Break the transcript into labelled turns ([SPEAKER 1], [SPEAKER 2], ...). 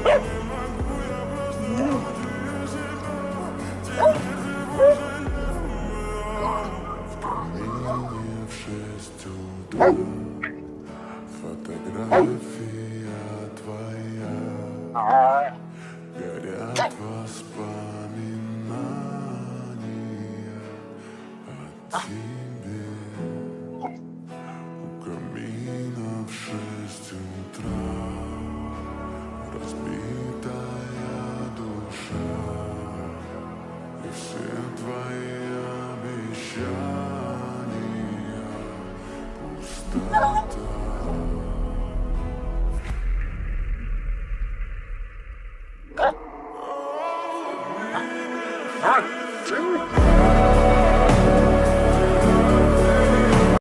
[SPEAKER 1] В 6 утра фотография твоя, горят воспоминания о тебе. У камина в 6 утра разбитая душа, и все твои обещания пустота.